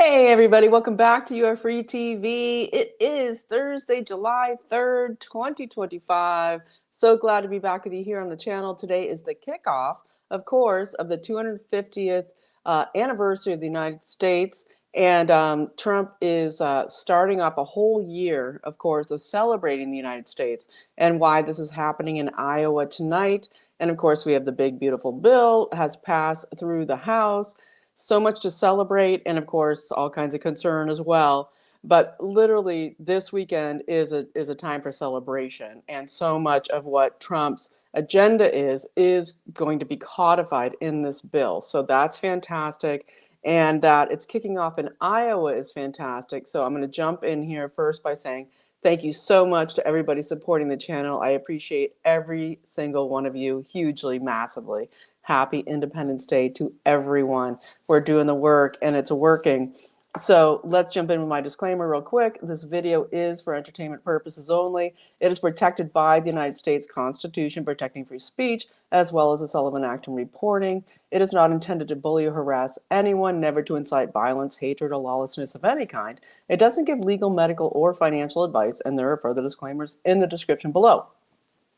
Hey everybody, welcome back to YAFTV. It is Thursday, July 3rd, 2025. So glad to be back with you here on the channel. Today is the kickoff, of course, of the 250th anniversary of the United States. And Trump is starting off a whole year, of course, of celebrating the United States and why this is happening in Iowa tonight. And of course, we have the big, beautiful bill has passed through the House. So much to celebrate, and of course, all kinds of concern as well. But literally, this weekend is a time for celebration, and so much of what Trump's agenda is going to be codified in this bill. So that's fantastic, and that it's kicking off in Iowa is fantastic. So I'm going to jump in here first by saying thank you so much to everybody supporting the channel. I appreciate every single one of you hugely, massively. Happy Independence Day to everyone. We're doing the work and it's working. So let's jump in with my disclaimer real quick. This video is for entertainment purposes only. It is protected by the United States Constitution, protecting free speech, as well as the Sullivan Act and reporting. It is not intended to bully or harass anyone, never to incite violence, hatred, or lawlessness of any kind. It doesn't give legal, medical, or financial advice, and there are further disclaimers in the description below.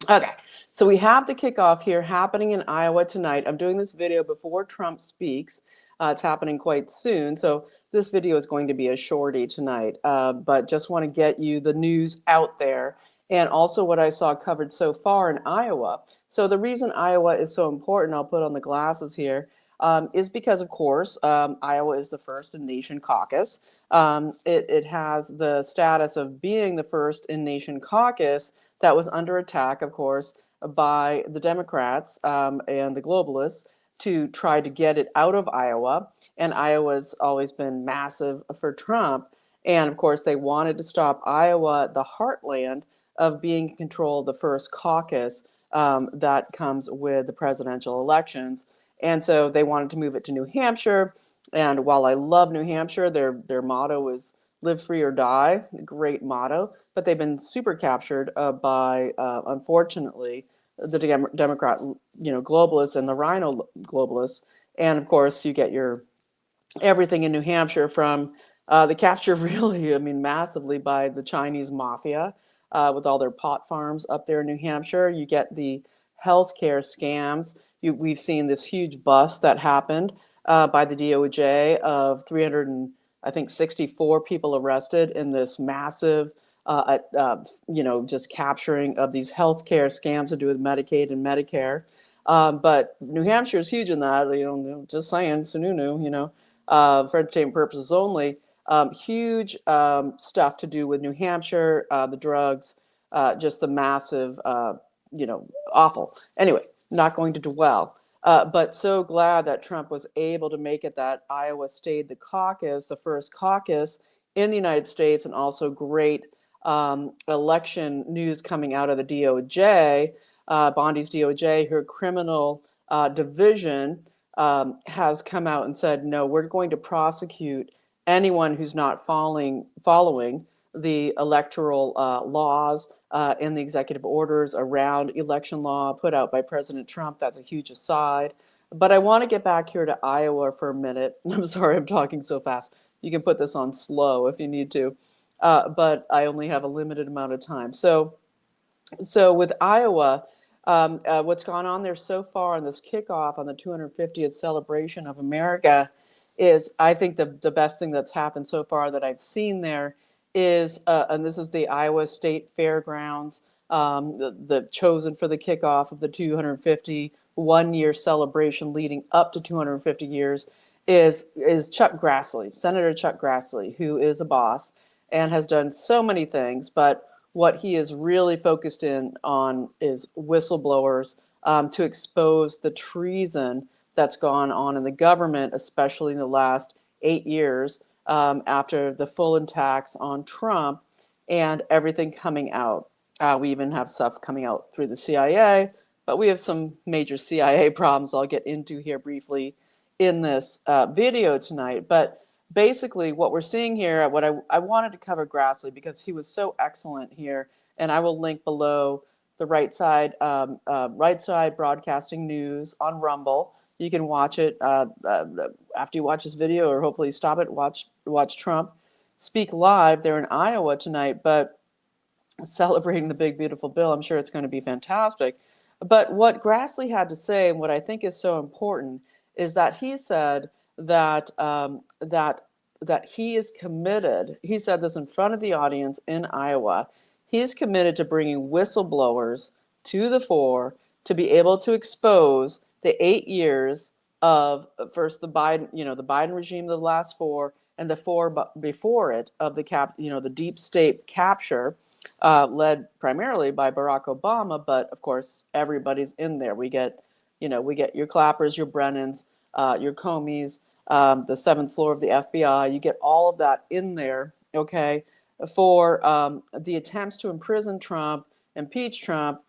Okay, so we have the kickoff here happening in Iowa tonight. I'm doing this video before Trump speaks. It's happening quite soon, so this video is going to be a shorty tonight, but just want to get you the news out there and also what I saw covered so far in Iowa. So the reason Iowa is so important, I'll put on the glasses here, is because, of course, Iowa is the first in-nation caucus. It has the status of being the first in-nation caucus that was under attack, of course, by the Democrats and the globalists to try to get it out of Iowa. And Iowa's always been massive for Trump. And of course, they wanted to stop Iowa, the heartland of being in control of the first caucus that comes with the presidential elections. And so they wanted to move it to New Hampshire. And while I love New Hampshire, their motto is live free or die, great motto, but they've been super captured by, unfortunately, the Democrat, globalists and the Rhino globalists. And of course, you get your everything in New Hampshire from the capture, really, I mean, massively by the Chinese mafia with all their pot farms up there in New Hampshire. You get the healthcare scams. We've seen this huge bust that happened by the DOJ of 364 people arrested in this massive, just capturing of these healthcare scams to do with Medicaid and Medicare. But New Hampshire is huge in that, just saying, Sununu, for entertainment purposes only. Huge stuff to do with New Hampshire, the drugs, just the massive, awful. Anyway, not going to dwell. But so glad that Trump was able to make it that Iowa stayed the caucus, the first caucus in the United States, and also great election news coming out of the DOJ, Bondi's DOJ, her criminal division has come out and said, no, we're going to prosecute anyone who's not following the electoral laws and the executive orders around election law put out by President Trump. That's a huge aside. But I want to get back here to Iowa for a minute. I'm sorry I'm talking so fast. You can put this on slow if you need to. But I only have a limited amount of time. So with Iowa, what's gone on there so far on this kickoff on the 250th celebration of America is, I think, the best thing that's happened so far that I've seen there is, and this is the Iowa State Fairgrounds, the chosen for the kickoff of the 250 one-year celebration leading up to 250 years is Chuck Grassley, Senator Chuck Grassley, who is a boss and has done so many things, but what he is really focused in on is whistleblowers to expose the treason that's gone on in the government, especially in the last 8 years after the full attacks on Trump and everything coming out. We even have stuff coming out through the CIA, but we have some major CIA problems I'll get into here briefly in this video tonight. But basically what we're seeing here, what I wanted to cover Grassley because he was so excellent here, and I will link below the right side broadcasting news on Rumble. You can watch it after you watch this video, or hopefully stop it. Watch Trump speak live. They're in Iowa tonight, but celebrating the big beautiful bill. I'm sure it's going to be fantastic. But what Grassley had to say, and what I think is so important, is that he said that that he is committed. He said this in front of the audience in Iowa. He is committed to bringing whistleblowers to the fore to be able to expose the 8 years of first the Biden, the Biden regime, the last four, and the four before it of the deep state capture, led primarily by Barack Obama, but of course everybody's in there. We get your Clappers, your Brennans, your Comeys, the seventh floor of the FBI. You get all of that in there, okay, for the attempts to imprison Trump, impeach Trump, um,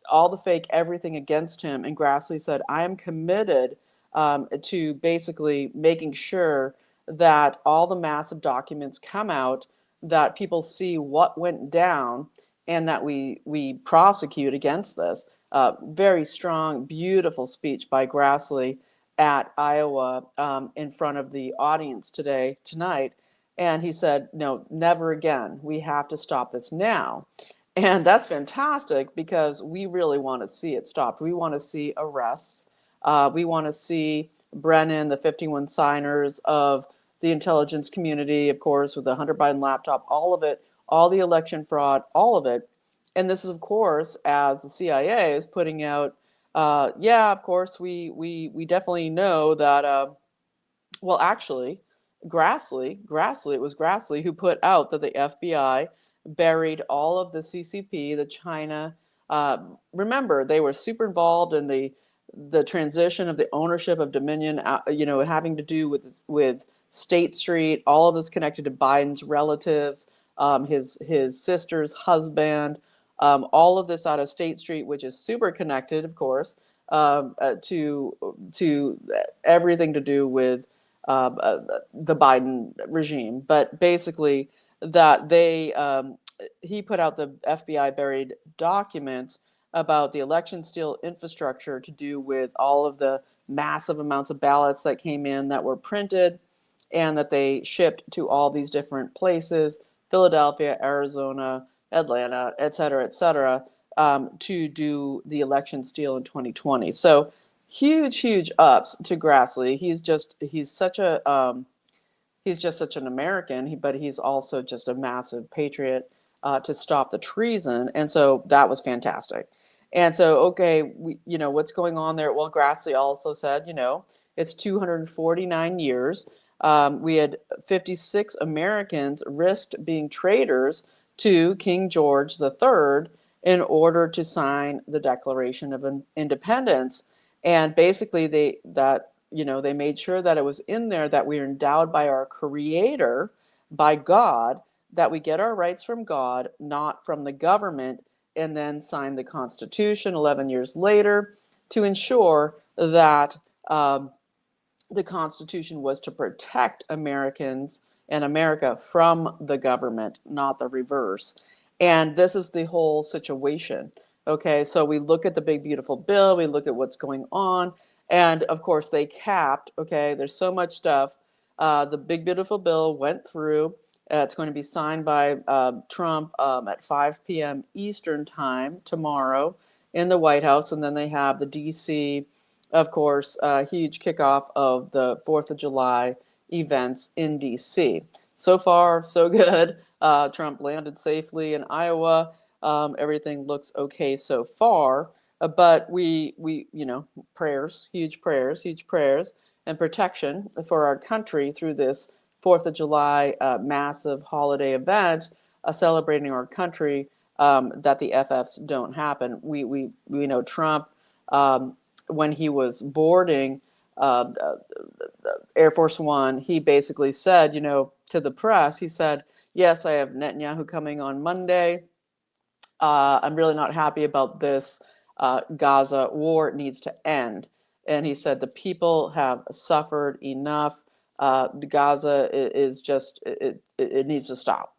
all the fake everything against him. And Grassley said, I am committed to basically making sure that all the massive documents come out, that people see what went down, and that we prosecute against this. Very strong, beautiful speech by Grassley at Iowa, in front of the audience tonight. And he said, no, never again. We have to stop this now. And that's fantastic, because we really want to see it stopped. We want to see arrests. We want to see Brennan, the 51 signers of the intelligence community, of course, with the Hunter Biden laptop, all of it, all the election fraud, all of it. And this is, of course, as the CIA is putting out, yeah, of course, we definitely know that, well, actually, it was Grassley who put out that the FBI buried all of the CCP, the China. Remember, they were super involved in the transition of the ownership of Dominion, having to do with State Street, all of this connected to Biden's relatives, his sister's husband, all of this out of State Street, which is super connected, of course, to everything to do with the Biden regime. But basically, that he put out the FBI buried documents about the election steal infrastructure to do with all of the massive amounts of ballots that came in that were printed and that they shipped to all these different places, Philadelphia, Arizona, Atlanta, et cetera, to do the election steal in 2020. So huge ups to Grassley. He's just such an American, but he's also just a massive patriot, to stop the treason. And so that was fantastic. And so, okay, what's going on there? Well, Grassley also said, it's 249 years. We had 56 Americans risked being traitors to King George III in order to sign the Declaration of Independence. And basically, they made sure that it was in there that we are endowed by our Creator, by God, that we get our rights from God, not from the government, and then sign the Constitution 11 years later to ensure that the Constitution was to protect Americans and America from the government, not the reverse. And this is the whole situation. Okay, so we look at the big beautiful bill, we look at what's going on, and of course they capped. Okay, there's so much stuff. The big beautiful bill went through. It's going to be signed by Trump at 5 p.m. Eastern time tomorrow in the White House, and then they have the D.C., of course, huge kickoff of the 4th of July events in D.C. So far, so good. Trump landed safely in Iowa. Everything looks okay so far. But prayers, huge prayers, and protection for our country through this 4th of July massive holiday event, celebrating our country, that the FFs don't happen. We know Trump, when he was boarding Air Force One, he basically said, to the press, he said, yes, I have Netanyahu coming on Monday. I'm really not happy about this Gaza war. It needs to end. And he said the people have suffered enough. Gaza is just, it needs to stop.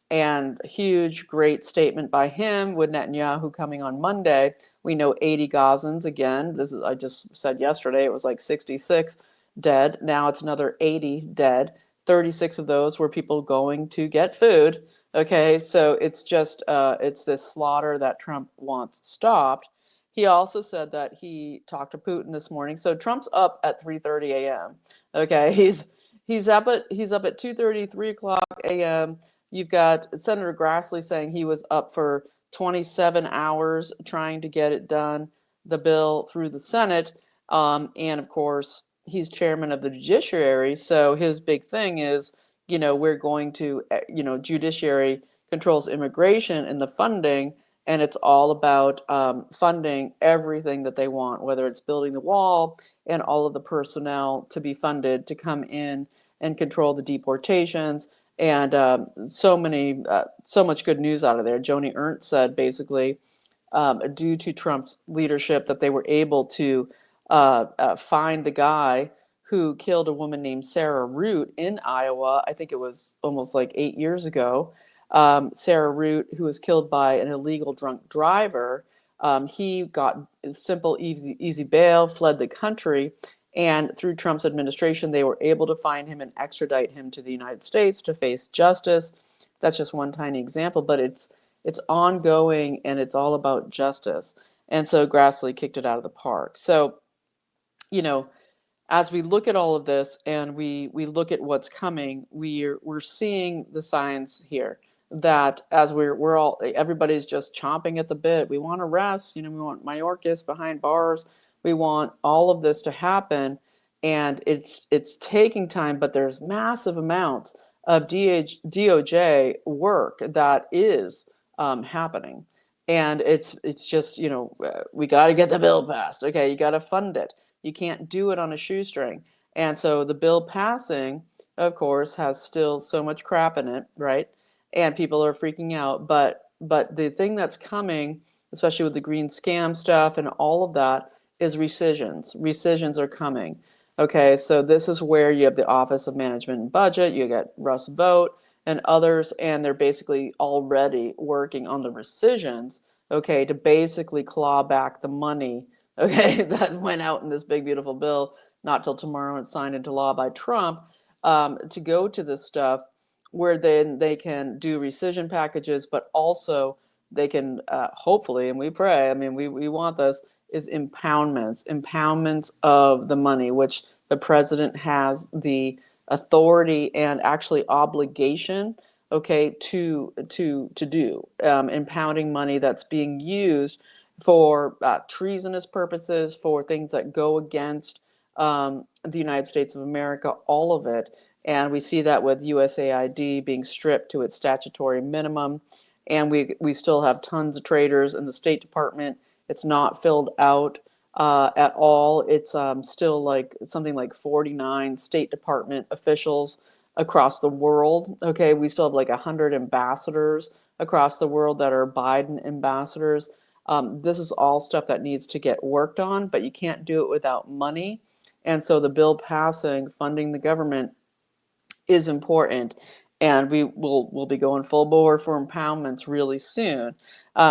And huge, great statement by him with Netanyahu coming on Monday. We know 80 Gazans again. This is, I just said yesterday, it was like 66 dead. Now it's another 80 dead. 36 of those were people going to get food. Okay, so it's just, it's this slaughter that Trump wants stopped. He also said that he talked to Putin this morning. So Trump's up at 3:30 a.m. Okay, he's up at 2:30, 3 o'clock a.m. You've got Senator Grassley saying he was up for 27 hours trying to get it done, the bill through the Senate. And of course, he's chairman of the judiciary. So his big thing is, we're going to, judiciary controls immigration and the funding. And it's all about funding everything that they want, whether it's building the wall and all of the personnel to be funded to come in and control the deportations. And so much good news out of there. Joni Ernst said basically, due to Trump's leadership, that they were able to find the guy who killed a woman named Sarah Root in Iowa. I think it was almost like 8 years ago. Sarah Root, who was killed by an illegal drunk driver. He got simple, easy bail, fled the country. And through Trump's administration, they were able to find him and extradite him to the United States to face justice. That's just one tiny example, but it's ongoing and it's all about justice. And so Grassley kicked it out of the park. So, as we look at all of this and we look at what's coming, we're seeing the signs here that as we're all, everybody's just chomping at the bit. We want arrests, we want Mayorkas behind bars. We want all of this to happen, and it's taking time, but there's massive amounts of DOJ work that is happening. And it's just, we got to get the bill passed. Okay, you got to fund it. You can't do it on a shoestring. And so the bill passing, of course, has still so much crap in it, right? And people are freaking out. But the thing that's coming, especially with the green scam stuff and all of that, is rescissions. Rescissions are coming. Okay, so this is where you have the Office of Management and Budget, you get Russ Vogt and others, and they're basically already working on the rescissions, okay, to basically claw back the money, okay, that went out in this big, beautiful bill, not till tomorrow it's signed into law by Trump, to go to this stuff where then they can do rescission packages, but also they can hopefully, and we pray, I mean, we want this, is impoundments of the money, which the president has the authority and actually obligation, okay, to do, impounding money that's being used for treasonous purposes, for things that go against the United States of America, all of it. And we see that with USAID being stripped to its statutory minimum. And we still have tons of traders in the State Department. It's not filled out at all. It's still like something like 49 State Department officials across the world. Okay, we still have like 100 ambassadors across the world that are Biden ambassadors. This is all stuff that needs to get worked on, but you can't do it without money. And so the bill passing, funding the government, is important, and we'll be going full bore for impoundments really soon.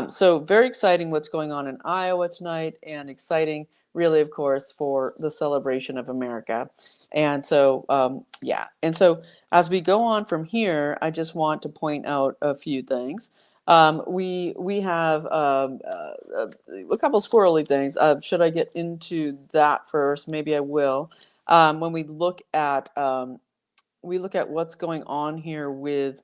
So very exciting what's going on in Iowa tonight, and exciting really, of course, for the celebration of America. And so yeah, and so as we go on from here, I just want to point out a few things. We have a couple squirrely things. Should I get into that first? Maybe I will. When we look at what's going on here with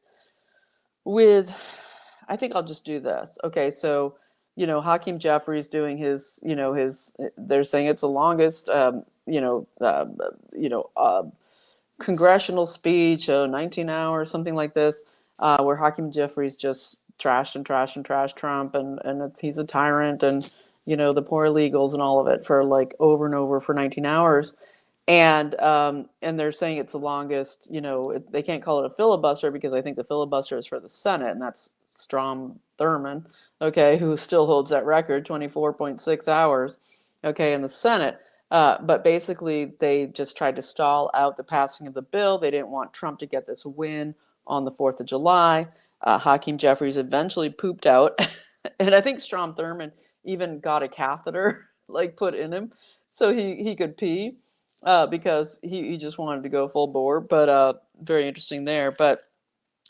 I think I'll just do this. Okay, so Hakeem Jeffries doing his they're saying it's the longest congressional speech, 19 hours, something like this, where Hakeem Jeffries just trashed Trump, and he's a tyrant, and the poor illegals and all of it, for like over and over for 19 hours. And they're saying it's the longest, they can't call it a filibuster because I think the filibuster is for the Senate, and that's Strom Thurmond, okay, who still holds that record, 24.6 hours, okay, in the Senate. But basically, they just tried to stall out the passing of the bill. They didn't want Trump to get this win on the 4th of July. Hakeem Jeffries eventually pooped out, and I think Strom Thurmond even got a catheter like put in him so he could pee because he just wanted to go full bore. But very interesting there. But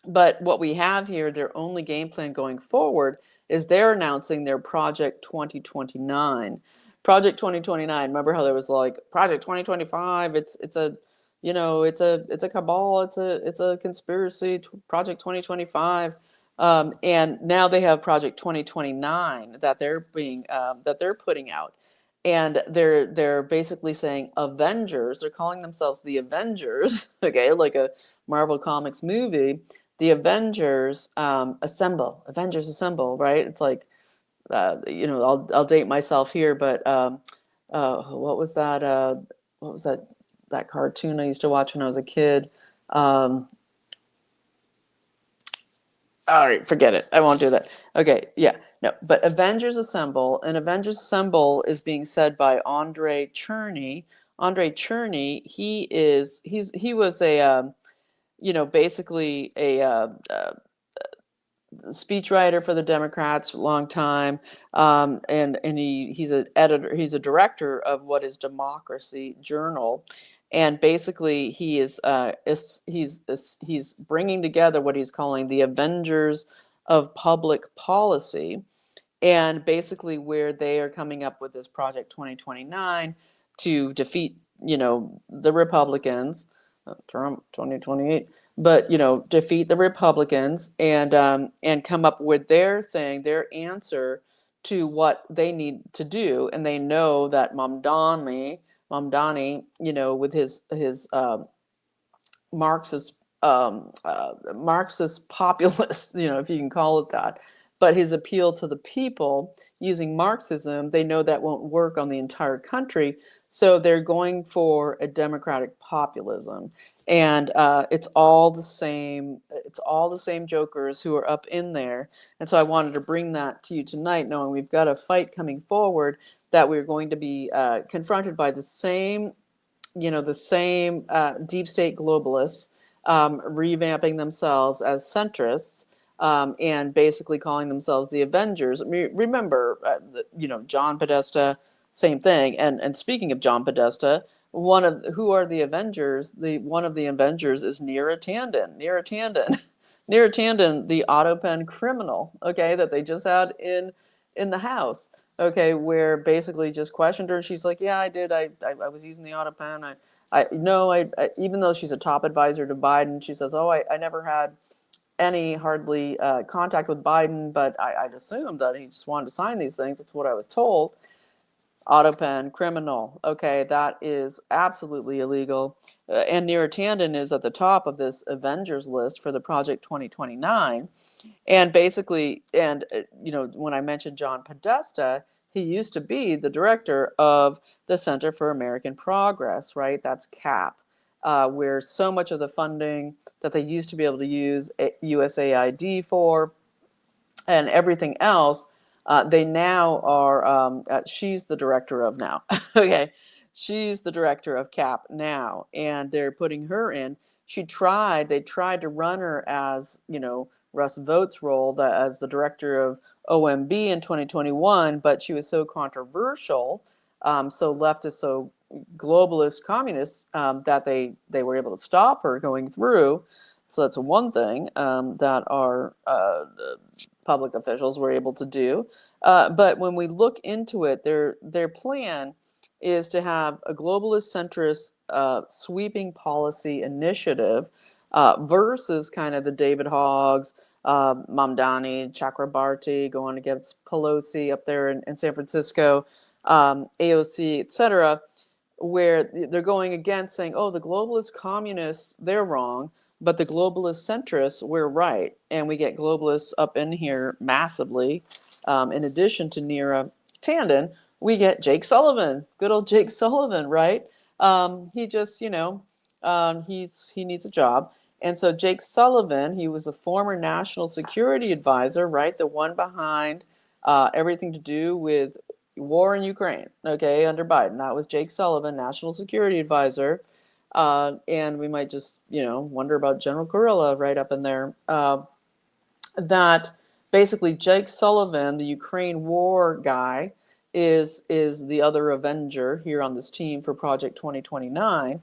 what we have here, their only game plan going forward is they're announcing their Project 2029. Project 2029. Remember how there was like Project 2025? It's a it's a cabal. It's a conspiracy. Project 2025. And now they have Project 2029 that they're putting out, and they're basically saying Avengers. They're calling themselves the Avengers. Okay, like a Marvel Comics movie. The Avengers assemble. Avengers assemble. Right? It's like I'll date myself here, but what was that? What was that cartoon I used to watch when I was a kid? All right, forget it. I won't do that. Okay, yeah, no. But Avengers Assemble, and Avengers Assemble is being said by Andre Cherney. Andre Cherney, he was a basically a speechwriter for the Democrats for a long time, and he's an editor, he's a director of what is Democracy Journal, and basically he's bringing together what he's calling the Avengers of Public Policy, and basically where they are coming up with this Project 2029 to defeat the Republicans, Trump 2028, but defeat the Republicans and come up with their thing, their answer to what they need to do. And they know that Mamdani, with his Marxist populist, if you can call it that, but his appeal to the people using Marxism, they know that won't work on the entire country, so they're going for a democratic populism, and it's all the same. It's all the same jokers who are up in there, and so I wanted to bring that to you tonight, knowing we've got a fight coming forward that we're going to be confronted by the same deep state globalists revamping themselves as centrists and basically calling themselves the Avengers. Remember, John Podesta, same thing. And speaking of John Podesta, who are the Avengers? One of the Avengers is Neera Tanden. Neera Tanden. Neera Tanden, the auto pen criminal, okay, that they just had in the House, okay, where basically just questioned her. She's like, yeah, I did. I was using the auto pen. I no, even though she's a top advisor to Biden, she says, oh, I never had any hardly contact with Biden, but I'd assumed that he just wanted to sign these things. That's what I was told. Auto pen criminal. Okay, that is absolutely illegal. And Neera Tanden is at the top of this Avengers list for the Project 2029. And basically, when I mentioned John Podesta, he used to be the director of the Center for American Progress, right? That's CAP, where so much of the funding that they used to be able to use USAID for and everything else, they now are, she's the director of now. Okay. She's the director of CAP now, and they're putting her in. They tried to run her as, Russ Vogt's role as the director of OMB in 2021, but she was so controversial, so leftist, so globalist, communist, that they were able to stop her going through. So that's one thing that our public officials were able to do. But when we look into it, their plan is to have a globalist centrist sweeping policy initiative versus kind of the David Hoggs, Mamdani, Chakrabarti going against Pelosi up there in San Francisco, AOC, etc., where they're going against saying, oh, the globalist communists, they're wrong, but the globalist centrists, we're right. And we get globalists up in here massively. In addition to Neera Tanden, we get Jake Sullivan, good old Jake Sullivan, right? He just, he needs a job. And so Jake Sullivan, he was a former national security advisor, right? The one behind everything to do with war in Ukraine, okay, under Biden. That was Jake Sullivan, national security advisor. And we might just, wonder about General Kurilla right up in there. that basically Jake Sullivan, the Ukraine war guy, is the other Avenger here on this team for Project 2029.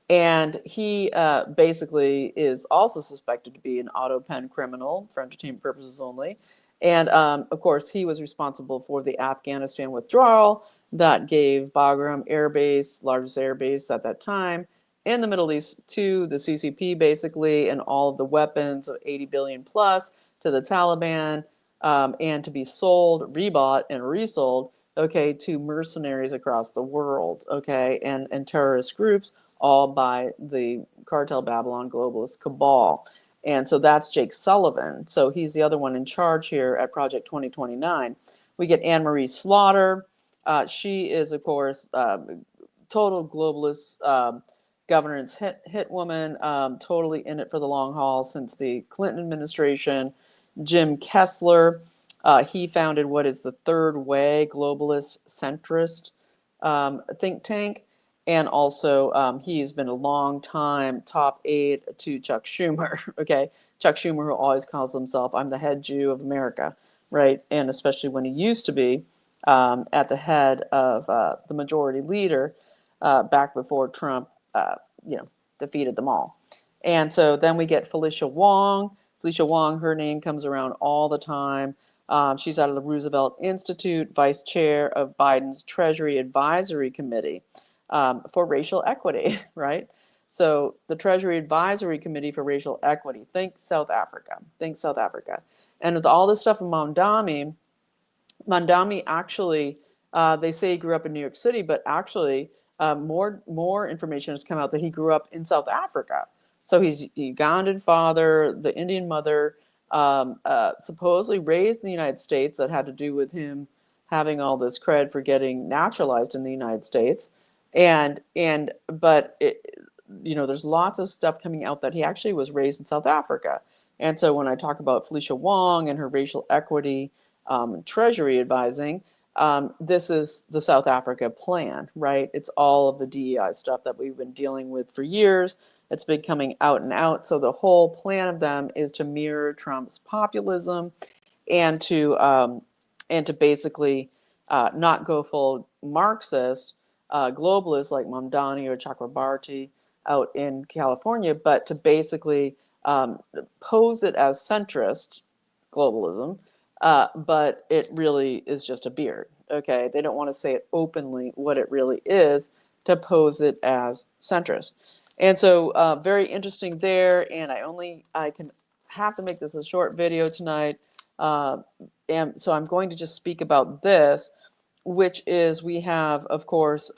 And he basically is also suspected to be an auto pen criminal for entertainment purposes only. And of course, he was responsible for the Afghanistan withdrawal that gave Bagram Air Base, largest air base at that time, in the Middle East to the CCP, basically, and all of the weapons of 80 billion plus to the Taliban, and to be sold, rebought, and resold, okay, to mercenaries across the world, okay, and terrorist groups, all by the cartel Babylon globalist cabal. And so that's Jake Sullivan. So he's the other one in charge here at Project 2029. We get Anne Marie Slaughter. She is, of course, total globalist governance hit woman, totally in it for the long haul since the Clinton administration. Jim Kessler, he founded what is the Third Way globalist centrist think tank. And also, he's been a long time top aide to Chuck Schumer. Okay, Chuck Schumer, who always calls himself "I'm the head Jew of America," right? And especially when he used to be at the head of the majority leader back before Trump, you know, defeated them all. And so then we get Felicia Wong. Felicia Wong, her name comes around all the time. She's out of the Roosevelt Institute, vice chair of Biden's Treasury Advisory Committee for racial equity, right? So the Treasury Advisory Committee for Racial Equity, think South Africa, think South Africa. And with all this stuff in Mandami actually, they say he grew up in New York City, but actually more information has come out that he grew up in South Africa. So he's Ugandan father, the Indian mother, supposedly raised in the United States. That had to do with him having all this cred for getting naturalized in the United States. But there's lots of stuff coming out that he actually was raised in South Africa. And so when I talk about Felicia Wong and her racial equity Treasury advising, this is the South Africa plan, right? It's all of the DEI stuff that we've been dealing with for years. It's been coming out and out. So the whole plan of them is to mirror Trump's populism and to basically not go full Marxist, globalist like Mamdani or Chakrabarti out in California, but to basically pose it as centrist globalism, but it really is just a beard. Okay, they don't want to say it openly what it really is, to pose it as centrist. And so very interesting there. And I can have to make this a short video tonight. And so I'm going to just speak about this, which is we have, of course,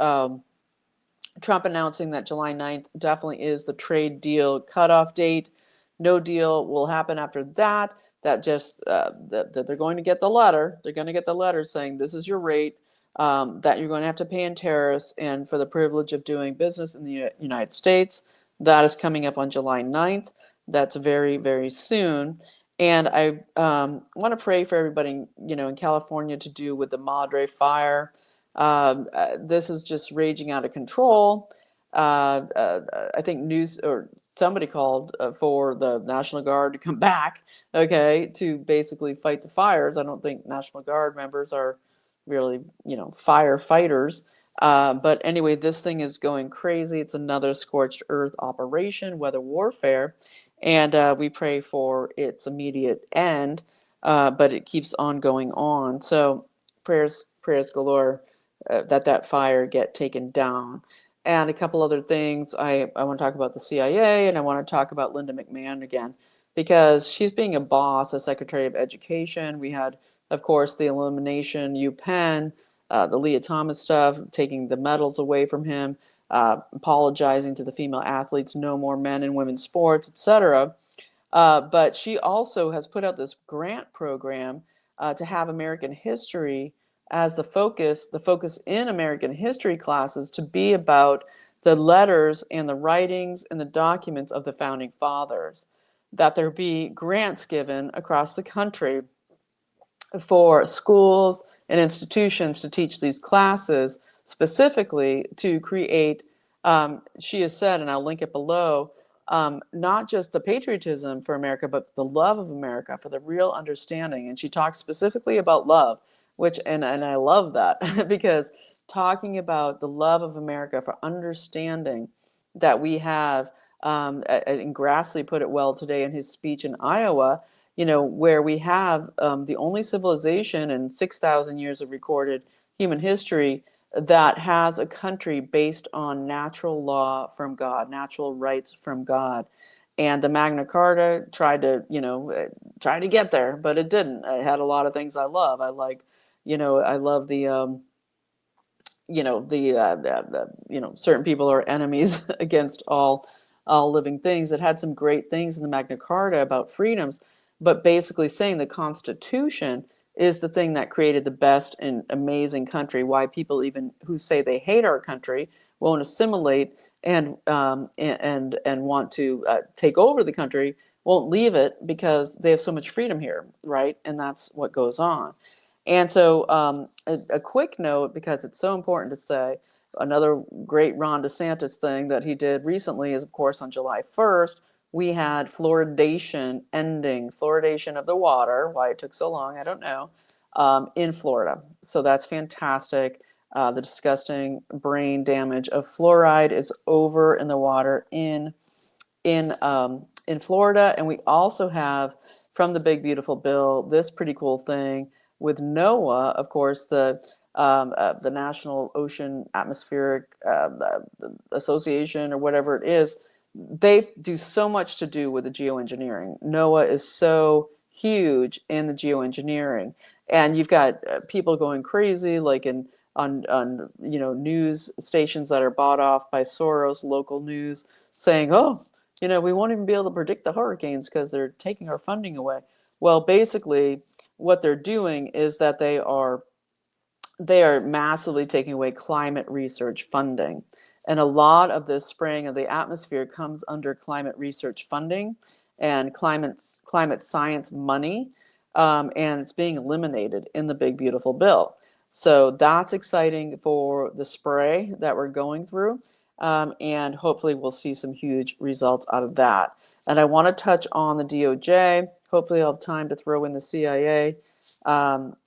Trump announcing that July 9th definitely is the trade deal cutoff date. No deal will happen after that. That just that they're going to get the letter. They're going to get the letter saying this is your rate that you're going to have to pay in tariffs and for the privilege of doing business in the United States. That is coming up on July 9th. That's very, very soon. And I want to pray for everybody, in California to do with the Madre fire. This is just raging out of control. I think news or somebody called for the National Guard to come back, okay, to basically fight the fires. I don't think National Guard members are really, firefighters. But anyway, this thing is going crazy. It's another scorched earth operation, weather warfare. And we pray for its immediate end, but it keeps on going on. So prayers galore that fire get taken down. And a couple other things. I want to talk about the CIA, and I want to talk about Linda McMahon again, because she's being a boss as Secretary of Education. We had, of course, the elimination, UPenn, the Leah Thomas stuff, taking the medals away from him, apologizing to the female athletes, no more men in women's sports, etc. But she also has put out this grant program to have American history as the focus in American history classes to be about the letters and the writings and the documents of the founding fathers, that there be grants given across the country for schools and institutions to teach these classes, specifically to create, she has said, and I'll link it below, not just the patriotism for America, but the love of America, for the real understanding. And she talks specifically about love, and I love that because talking about the love of America, for understanding that we have, and Grassley put it well today in his speech in Iowa, where we have the only civilization in 6,000 years of recorded human history that has a country based on natural law from God, natural rights from God. And the Magna Carta tried to get there, but it didn't. It had a lot of things I love. I love certain people are enemies against all living things. It had some great things in the Magna Carta about freedoms, but basically saying the Constitution is the thing that created the best and amazing country. Why people even who say they hate our country won't assimilate and want to take over the country, won't leave it because they have so much freedom here, right? And that's what goes on. And so a quick note, because it's so important to say, another great Ron DeSantis thing that he did recently is, of course, on July 1st, we had fluoridation ending, fluoridation of the water. Why it took so long, I don't know, in Florida. So that's fantastic. The disgusting brain damage of fluoride is over in the water in Florida. And we also have, from the Big Beautiful Bill, this pretty cool thing with NOAA, of course, the National Ocean Atmospheric Association, or whatever it is. They do so much to do with the geoengineering. NOAA is so huge in the geoengineering, and you've got people going crazy, like on news stations that are bought off by Soros, local news, saying, "Oh, we won't even be able to predict the hurricanes because they're taking our funding away." Well, basically, what they're doing is that they are massively taking away climate research funding. And a lot of this spraying of the atmosphere comes under climate research funding and climate science money, and it's being eliminated in the Big Beautiful Bill. So that's exciting for the spray that we're going through, and hopefully we'll see some huge results out of that. And I want to touch on the DOJ. Hopefully I'll have time to throw in the CIA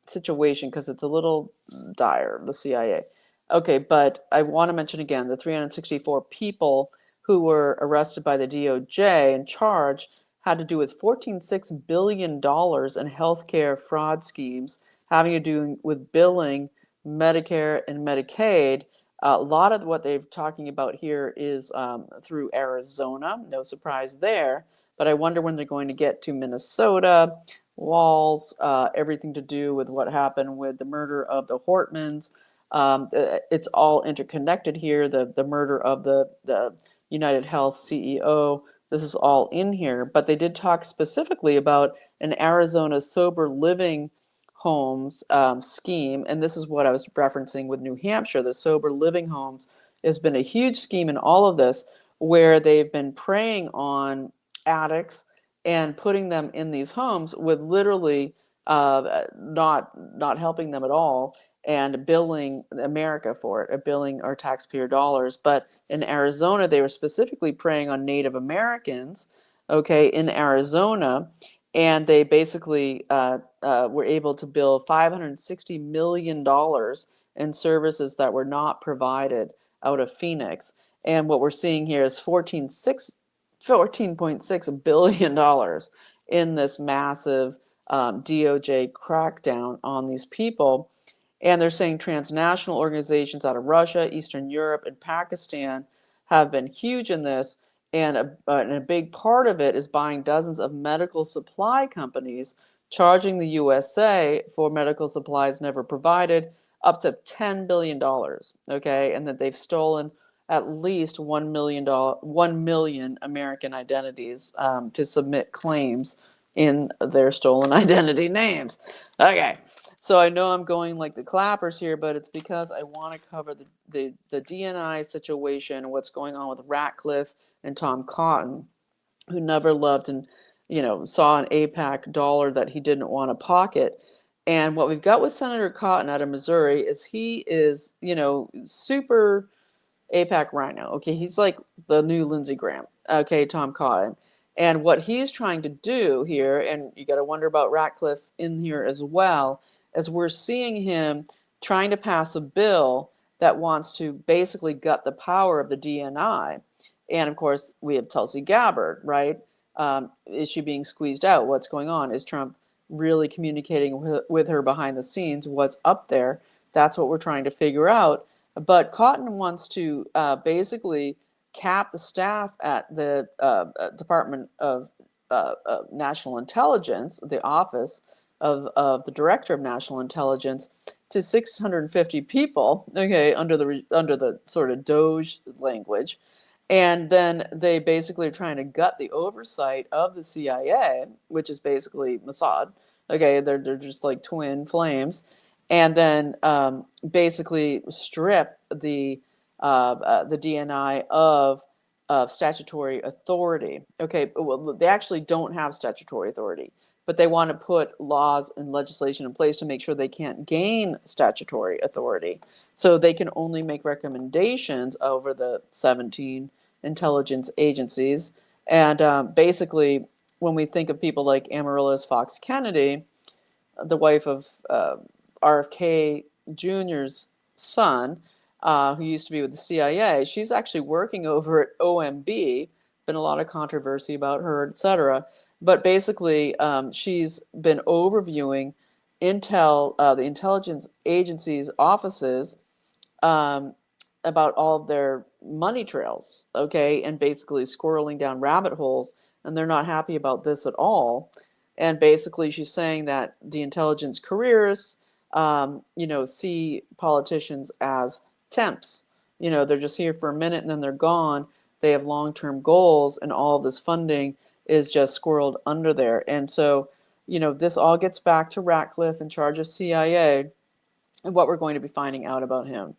situation, because it's a little dire, the CIA. Okay, but I want to mention again the 364 people who were arrested by the DOJ and charged had to do with $14.6 billion in healthcare fraud schemes having to do with billing, Medicare and Medicaid. A lot of what they're talking about here is through Arizona. No surprise there. But I wonder when they're going to get to Minnesota, Walls, everything to do with what happened with the murder of the Hortmans. It's all interconnected here. The murder of the United Health CEO. This is all in here. But they did talk specifically about an Arizona sober living homes scheme. And this is what I was referencing with New Hampshire. The sober living homes has been a huge scheme in all of this, where they've been preying on addicts and putting them in these homes with literally not helping them at all, and billing America for it, billing our taxpayer dollars. But in Arizona, they were specifically preying on Native Americans, okay, in Arizona, and they basically were able to bill $560 million in services that were not provided out of Phoenix. And what we're seeing here is $14.6 billion in this massive DOJ crackdown on these people. And they're saying transnational organizations out of Russia, Eastern Europe, and Pakistan have been huge in this. And a big part of it is buying dozens of medical supply companies, charging the USA for medical supplies never provided, up to $10 billion. Okay, and that they've stolen at least 1 million American identities to submit claims in their stolen identity names. Okay, so I know I'm going like the clappers here, but it's because I want to cover the DNI situation and what's going on with Ratcliffe and Tom Cotten, who never loved and saw an AIPAC dollar that he didn't want to pocket. And what we've got with Senator Cotten out of Missouri is he is super APAC Rhino. Okay, he's like the new Lindsey Graham. Okay, Tom Cotton. And what he's trying to do here, and you got to wonder about Ratcliffe in here as well, as we're seeing him trying to pass a bill that wants to basically gut the power of the DNI. And of course, we have Tulsi Gabbard, right? Is she being squeezed out? What's going on? Is Trump really communicating with her behind the scenes? What's up there? That's what we're trying to figure out. But Cotten wants to basically cap the staff at the Department of National Intelligence, the office of the Director of National Intelligence, to 650 people. Okay, under the sort of Doge language. And then they basically are trying to gut the oversight of the CIA, which is basically Mossad. Okay, they're just like twin flames, and then basically strip the DNI of statutory authority. Okay, well, they actually don't have statutory authority, but they want to put laws and legislation in place to make sure they can't gain statutory authority. So they can only make recommendations over the 17 intelligence agencies. And basically, when we think of people like Amaryllis Fox Kennedy, the wife of RFK Jr.'s son, who used to be with the CIA, she's actually working over at OMB. Been a lot of controversy about her, etc. But basically, she's been overviewing the intelligence agencies' offices, um, about all of their money trails, okay, and basically squirreling down rabbit holes, and they're not happy about this at all. And basically, she's saying that the intelligence careers, see politicians as temps. They're just here for a minute and then they're gone. They have long-term goals, and all of this funding is just squirreled under there. And so, this all gets back to Ratcliffe in charge of CIA and what we're going to be finding out about him.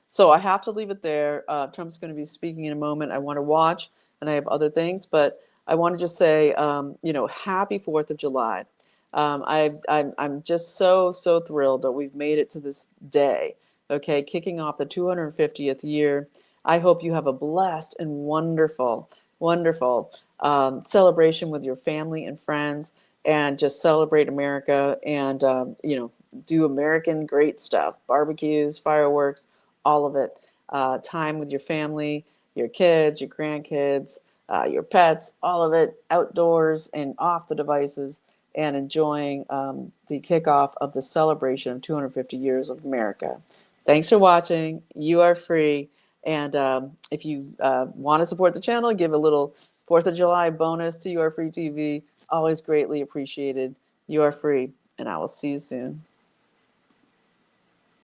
So I have to leave it there. Trump's going to be speaking in a moment. I want to watch, and I have other things, but I want to just say, happy 4th of July. I'm just so thrilled that we've made it to this day. Okay, kicking off the 250th year. I hope you have a blessed and wonderful celebration with your family and friends, and just celebrate America, and do American great stuff: barbecues, fireworks, all of it. Time with your family, your kids, your grandkids, your pets, all of it, outdoors and off the devices, and enjoying the kickoff of the celebration of 250 years of America. Thanks for watching. You are free. And if you want to support the channel, give a little 4th of July bonus to You Are Free TV. Always greatly appreciated. You are free, and I will see you soon.